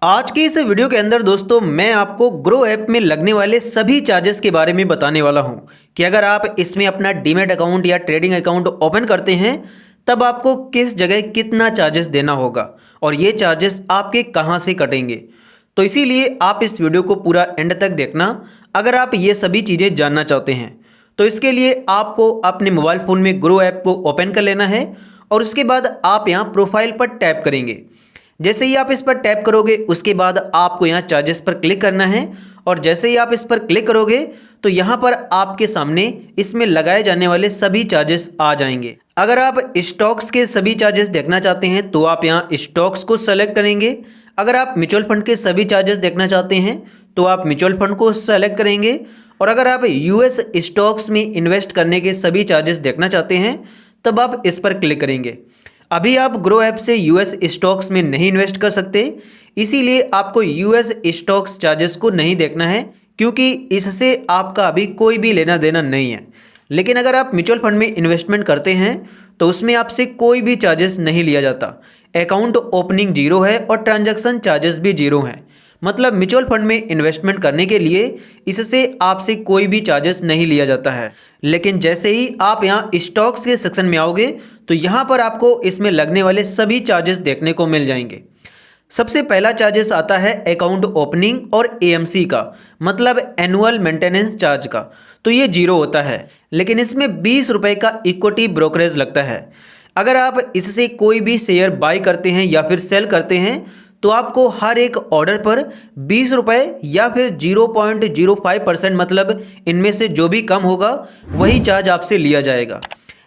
आज की इस वीडियो के अंदर दोस्तों मैं आपको ग्रो ऐप में लगने वाले सभी चार्जेस के बारे में बताने वाला हूं कि अगर आप इसमें अपना डीमैट अकाउंट या ट्रेडिंग अकाउंट ओपन करते हैं तब आपको किस जगह कितना चार्जेस देना होगा और ये चार्जेस आपके कहां से कटेंगे। तो इसीलिए आप इस वीडियो को पूरा एंड तक देखना अगर आप ये सभी चीज़ें जानना चाहते हैं। तो इसके लिए आपको अपने मोबाइल फ़ोन में ग्रो ऐप को ओपन कर लेना है और उसके बाद आप यहाँ प्रोफाइल पर टैप करेंगे। जैसे ही आप इस पर टैप करोगे उसके बाद आपको यहाँ चार्जेस पर क्लिक करना है और जैसे ही आप इस पर क्लिक करोगे तो यहाँ पर आपके सामने इसमें लगाए जाने वाले सभी चार्जेस आ जाएंगे। अगर आप स्टॉक्स के सभी चार्जेस देखना चाहते हैं तो आप यहाँ स्टॉक्स को सेलेक्ट करेंगे। अगर आप म्यूचुअल फंड के सभी चार्जेस देखना चाहते हैं तो आप म्यूचुअल फंड को सेलेक्ट करेंगे और अगर आप यूएस स्टॉक्स में इन्वेस्ट करने के सभी चार्जेस देखना चाहते हैं तब आप इस पर क्लिक करेंगे। अभी आप ग्रो ऐप से यूएस स्टॉक्स में नहीं इन्वेस्ट कर सकते, इसीलिए आपको यूएस स्टॉक्स चार्जेस को नहीं देखना है क्योंकि इससे आपका अभी कोई भी लेना देना नहीं है। लेकिन अगर आप म्यूचुअल फंड में इन्वेस्टमेंट करते हैं तो उसमें आपसे कोई भी चार्जेस नहीं लिया जाता। अकाउंट ओपनिंग जीरो है और ट्रांजैक्शन चार्जेस भी जीरो हैं। मतलब म्यूचुअल फंड में इन्वेस्टमेंट करने के लिए इससे आपसे कोई भी चार्जेस नहीं लिया जाता है। लेकिन जैसे ही आप यहाँ स्टॉक्स के सेक्शन में आओगे तो यहाँ पर आपको इसमें लगने वाले सभी चार्जेस देखने को मिल जाएंगे। सबसे पहला चार्जेस आता है अकाउंट ओपनिंग और एएमसी का, मतलब एनुअल मेंटेनेंस चार्ज का। तो ये जीरो होता है, लेकिन इसमें 20 रुपये का इक्विटी ब्रोकरेज लगता है। अगर आप इससे कोई भी शेयर बाय करते हैं या फिर सेल करते हैं तो आपको हर एक ऑर्डर पर 20 रुपये या फिर 0.05% मतलब इनमें से जो भी कम होगा वही चार्ज आपसे लिया जाएगा।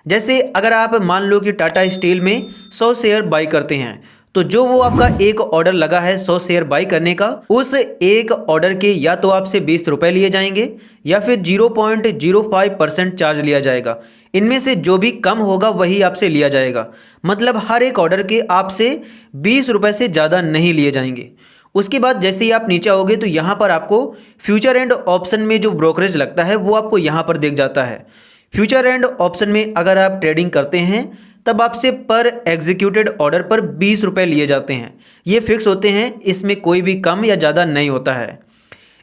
जैसे अगर आप मान लो कि टाटा स्टील में 100 शेयर बाई करते हैं तो जो वो आपका एक ऑर्डर लगा है 100 शेयर बाई करने का, उस एक ऑर्डर के या तो आपसे 20 रुपये लिए जाएंगे या फिर 0.05% चार्ज लिया जाएगा। इनमें से जो भी कम होगा वही आपसे लिया जाएगा। मतलब हर एक ऑर्डर के आपसे 20 रुपये से ज़्यादा नहीं लिए जाएंगे। उसके बाद जैसे ही आप नीचे आओगे तो यहाँ पर आपको फ्यूचर एंड ऑप्शन में जो ब्रोकरेज लगता है वो आपको यहाँ पर दिख जाता है। फ्यूचर एंड ऑप्शन में अगर आप ट्रेडिंग करते हैं तब आपसे पर एग्जीक्यूटेड ऑर्डर पर 20 रुपये लिए जाते हैं। ये फिक्स होते हैं, इसमें कोई भी कम या ज़्यादा नहीं होता है।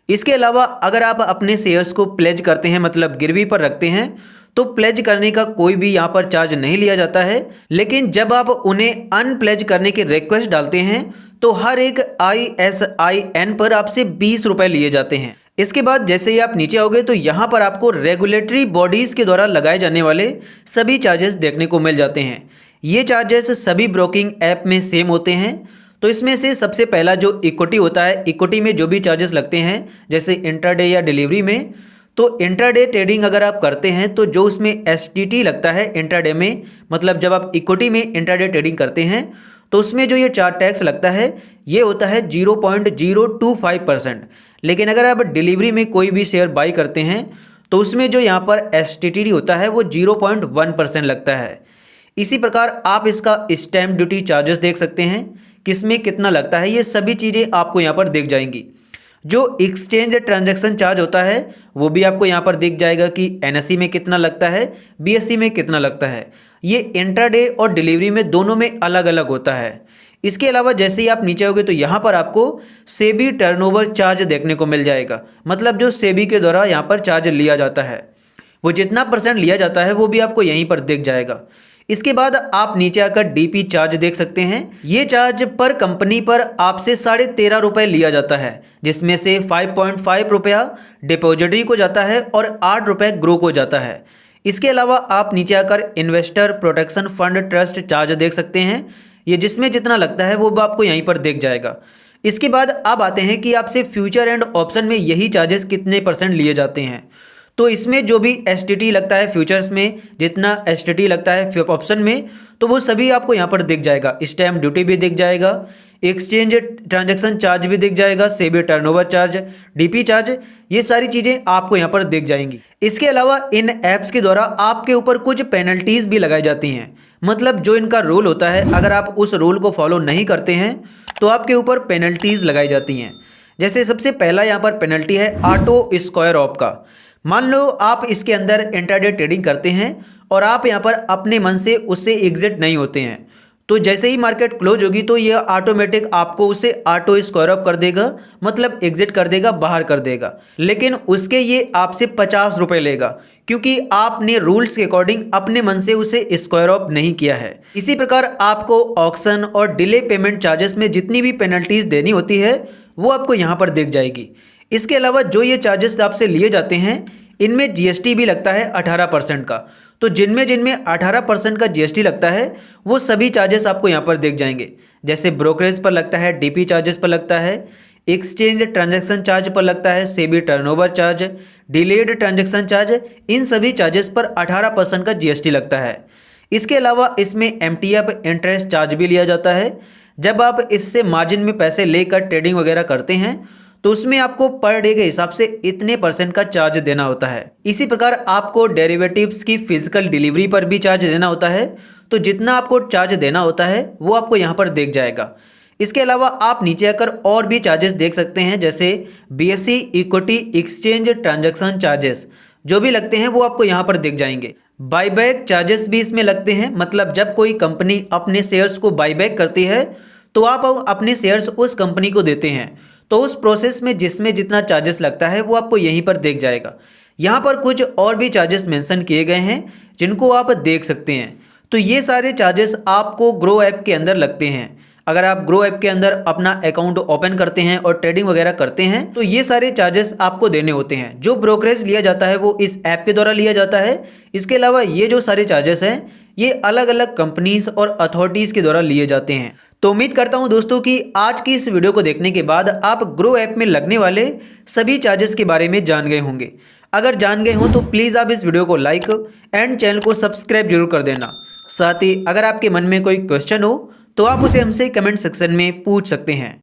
इसके अलावा अगर आप अपने शेयर्स को प्लेज करते हैं, मतलब गिरवी पर रखते हैं, तो प्लेज करने का कोई भी यहाँ पर चार्ज नहीं लिया जाता है। लेकिन जब आप उन्हें अनप्लेज करने की रिक्वेस्ट डालते हैं तो हर एक ISIN पर आपसे 20 रुपये लिए जाते हैं। इसके बाद जैसे ही आप नीचे आओगे तो यहाँ पर आपको रेगुलेटरी बॉडीज़ के द्वारा लगाए जाने वाले सभी चार्जेस देखने को मिल जाते हैं। ये चार्जेस सभी ब्रोकिंग ऐप में सेम होते हैं। तो इसमें से सबसे पहला जो इक्विटी होता है, इक्विटी में जो भी चार्जेस लगते हैं जैसे इंट्राडे या डिलीवरी में, तो इंट्राडे ट्रेडिंग अगर आप करते हैं तो जो उसमें STT लगता है इंट्राडे में, मतलब जब आप इक्विटी में इंट्राडे ट्रेडिंग करते हैं तो उसमें जो ये चार्ज टैक्स लगता है ये होता है 0.025%। लेकिन अगर आप डिलीवरी में कोई भी शेयर बाई करते हैं तो उसमें जो यहाँ पर STT होता है वो 0.1% लगता है। इसी प्रकार आप इसका स्टैम्प ड्यूटी चार्जेस देख सकते हैं, किसमें कितना लगता है, ये सभी चीज़ें आपको यहाँ पर दिख जाएंगी। जो एक्सचेंज ट्रांजैक्शन चार्ज होता है वो भी आपको यहाँ पर दिख जाएगा कि NSE में कितना लगता है, BSE में कितना लगता है। ये इंट्राडे और डिलीवरी में दोनों में अलग अलग होता है। इसके अलावा जैसे ही आप नीचे आओगे तो यहाँ पर आपको सेबी टर्नओवर चार्ज देखने को मिल जाएगा। मतलब जो सेबी के द्वारा यहाँ पर चार्ज लिया जाता है वो जितना % लिया जाता है वो भी आपको यहीं पर दिख जाएगा। इसके बाद आप नीचे आकर DP चार्ज देख सकते हैं। ये चार्ज पर कंपनी पर आपसे 13.5 रुपये लिया जाता है, जिसमें से 5.5 रुपया डिपॉजिटरी को जाता है और 8 रुपये ग्रो को जाता है। इसके अलावा आप नीचे आकर investor protection fund trust charge देख सकते हैं। ये जिसमें जितना लगता है वो आपको यहीं पर दिख जाएगा। इसके बाद आप आते हैं कि आपसे फ्यूचर एंड ऑप्शन में यही चार्जेस कितने % लिए जाते हैं। तो इसमें जो भी STT लगता है फ्यूचर्स में, जितना STT लगता है ऑप्शन में, तो वो सभी आपको यहाँ पर दिख जाएगा। स्टैम्प ड्यूटी भी दिख जाएगा, एक्सचेंज ट्रांजैक्शन चार्ज भी दिख जाएगा, SEBI turnover charge, DP charge, ये सारी चीज़ें आपको यहाँ पर दिख जाएंगी। इसके अलावा इन ऐप्स के द्वारा आपके ऊपर कुछ पेनल्टीज़ भी लगाई जाती हैं। मतलब जो इनका रूल होता है, अगर आप उस रूल को फॉलो नहीं करते हैं तो आपके ऊपर पेनल्टीज़ लगाई जाती हैं। जैसे सबसे पहला यहाँ पर पेनल्टी है ऑटो स्क्वायर ऑफ का। मान लो आप इसके अंदर इंट्राडे ट्रेडिंग करते हैं और आप यहाँ पर अपने मन से उससे एग्जिट नहीं होते हैं तो जैसे ही मार्केट क्लोज होगी तो ये ऑटोमेटिक आपको उसे ऑटो स्क्वायर ऑफ कर देगा, मतलब एग्जिट कर देगा, बाहर कर देगा। लेकिन उसके ये आपसे 50 रुपये लेगा, क्योंकि आपने रूल्स के अकॉर्डिंग अपने मन से उसे स्क्वायर ऑफ नहीं किया है। इसी प्रकार आपको ऑक्शन और डिले पेमेंट चार्जेस में जितनी भी पेनल्टीज देनी होती है वो आपको यहाँ पर दिख जाएगी। इसके अलावा जो ये चार्जेस आपसे लिए जाते हैं इनमें जीएसटी भी लगता है 18% का। तो जिनमें जिनमें 18% का जीएसटी लगता है वो सभी चार्जेस आपको यहाँ पर दिख जाएंगे। जैसे ब्रोकरेज पर लगता है, डीपी चार्जेस पर लगता है, एक्सचेंज ट्रांजैक्शन चार्ज पर लगता है, SEBI turnover charge, delayed transaction charge, इन सभी चार्जेस पर 18% का जीएसटी लगता है। इसके अलावा इसमें एमटीएफ इंटरेस्ट चार्ज भी लिया जाता है। जब आप इससे मार्जिन में पैसे लेकर ट्रेडिंग वगैरह करते हैं तो उसमें आपको पर डे के हिसाब से इतने % का चार्ज देना होता है। इसी प्रकार आपको डेरिवेटिव्स की फिजिकल डिलीवरी पर भी चार्ज देना होता है। तो जितना आपको चार्ज देना होता है वो आपको यहाँ पर दिख जाएगा। इसके अलावा आप नीचे आकर और भी चार्जेस देख सकते हैं, जैसे BSE equity exchange transaction charges जो भी लगते हैं वो आपको यहाँ पर दिख जाएंगे। बाईबैक चार्जेस भी इसमें लगते हैं, मतलब जब कोई कंपनी अपने शेयर्स को बाईबैक करती है तो आप अपने शेयर्स उस कंपनी को देते हैं, तो उस प्रोसेस में जिसमें जितना चार्जेस लगता है वो आपको यहीं पर देख जाएगा। यहाँ पर कुछ और भी चार्जेस मेंशन किए गए हैं जिनको आप देख सकते हैं। तो ये सारे चार्जेस आपको ग्रो ऐप के अंदर लगते हैं। अगर आप ग्रो ऐप के अंदर अपना अकाउंट ओपन करते हैं और ट्रेडिंग वगैरह करते हैं तो ये सारे चार्जेस आपको देने होते हैं। जो ब्रोकरेज लिया जाता है वो इस ऐप के द्वारा लिया जाता है। इसके अलावा ये जो सारे चार्जेस हैं ये अलग अलग कंपनीज और अथॉरिटीज़ के द्वारा लिए जाते हैं। तो उम्मीद करता हूं दोस्तों कि आज की इस वीडियो को देखने के बाद आप ग्रो ऐप में लगने वाले सभी चार्जेस के बारे में जान गए होंगे। अगर जान गए हों तो प्लीज़ आप इस वीडियो को लाइक एंड चैनल को सब्सक्राइब जरूर कर देना। साथ ही अगर आपके मन में कोई क्वेश्चन हो तो आप उसे हमसे कमेंट सेक्शन में पूछ सकते हैं।